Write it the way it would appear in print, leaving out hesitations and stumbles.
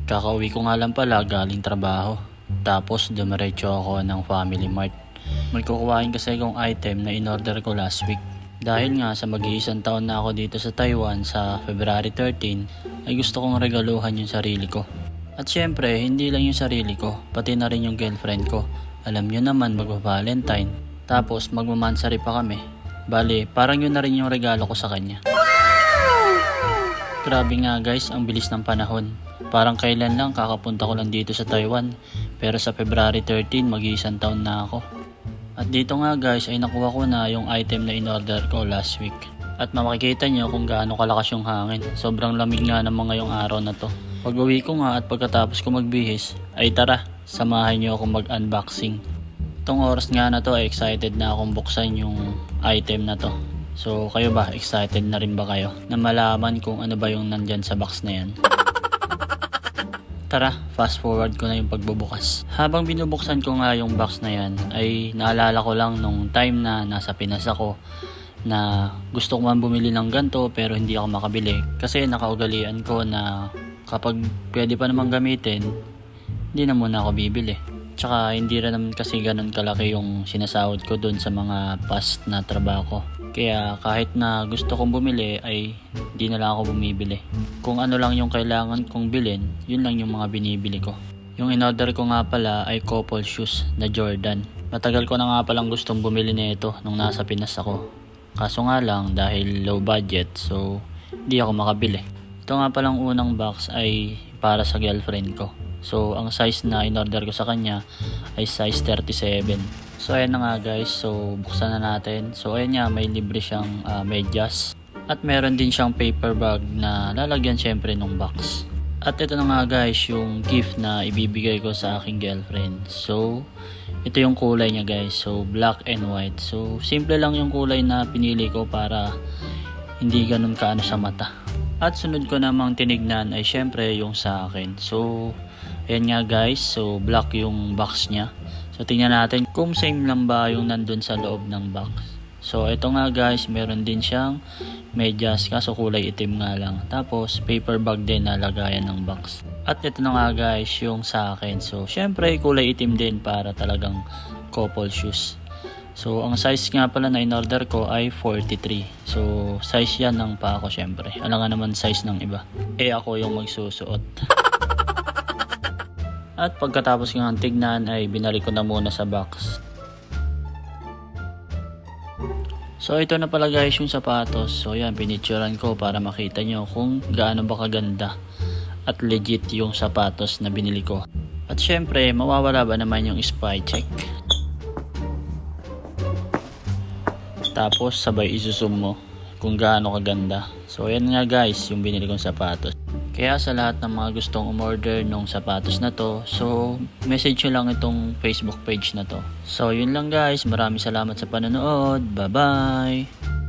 Kakauwi ko nga lang pala galing trabaho. Tapos dumiretso ako ng Family Mart. May kukuhain kasi akong item na in-order ko last week. Dahil nga sa mag-iisang taon na ako dito sa Taiwan sa February 13, ay gusto kong regaluhan yung sarili ko. At syempre, hindi lang yung sarili ko, pati na rin yung girlfriend ko. Alam nyo naman, magpa-Valentine. Tapos magmamansari pa kami. Bale, parang yun na rin yung regalo ko sa kanya. Grabe nga guys, ang bilis ng panahon. Parang kailan lang kakapunta ko lang dito sa Taiwan. Pero sa February 13, mag-iisang taon na ako. At dito nga guys ay nakuha ko na yung item na in-order ko last week. At makikita nyo kung gaano kalakas yung hangin. Sobrang lamig nga naman ngayong araw na to. Pag uwi ko nga at pagkatapos ko magbihis, ay tara, samahan nyo akong mag-unboxing. Itong oras nga na to ay excited na akong buksan yung item na to. So kayo ba, excited na rin ba kayo na malaman kung ano ba yung nandyan sa box na yan? Tara, fast forward ko na yung pagbubukas. Habang binubuksan ko nga yung box na yan, ay naalala ko lang nung time na nasa Pinas ako na gusto ko man bumili ng ganto pero hindi ako makabili. Kasi nakaugalian ko na kapag pwede pa naman gamitin, hindi na muna ako bibili. Tsaka hindi rin naman kasi ganun kalaki yung sinasahod ko dun sa mga past na trabaho ko. Kaya kahit na gusto kong bumili ay hindi na lang ako bumibili. Kung ano lang yung kailangan kong bilhin, yun lang yung mga binibili ko. Yung in-order ko nga pala ay couple shoes na Jordan. Matagal ko na nga palang gustong bumili nito nung nasa Pinas ako. Kaso nga lang dahil low budget so hindi ako makabili. Ito nga palang unang box ay para sa girlfriend ko. So ang size na in-order ko sa kanya ay size 37. So ayan na nga guys, so buksan na natin. So ayan nga, may libre siyang medyas. At meron din siyang paper bag na lalagyan syempre nung box. At ito na nga guys, yung gift na ibibigay ko sa aking girlfriend. So ito yung kulay niya guys, so black and white. So simple lang yung kulay na pinili ko para hindi ganun kaano sa mata. At sunod ko namang tinignan ay syempre yung sa akin. So ayan nga guys, so black yung box niya. So tingnan natin kung same lang ba yung nandun sa loob ng box. So ito nga guys, meron din siyang medyas kaso kulay itim nga lang. Tapos paper bag din na lagayan ng box. At ito na nga guys yung sa akin. So syempre kulay itim din para talagang couple shoes. So ang size nga pala na in-order ko ay 43. So size yan ng pa ako syempre. Alam nga naman size ng iba. Eh ako yung magsusuot. At pagkatapos ng tignan ay binalik ko na muna sa box. So ito na pala guys yung sapatos. So yan, pinicturean ko para makita nyo kung gaano ba kaganda at legit yung sapatos na binili ko. At syempre, mawawala ba naman yung spy check. Tapos sabay isusum mo kung gaano kaganda. So yan nga guys yung binili kong sapatos. Kaya sa lahat ng mga gustong umorder ng sapatos na to, so message nyo lang itong Facebook page na to. So yun lang guys, maraming salamat sa panonood. Bye bye!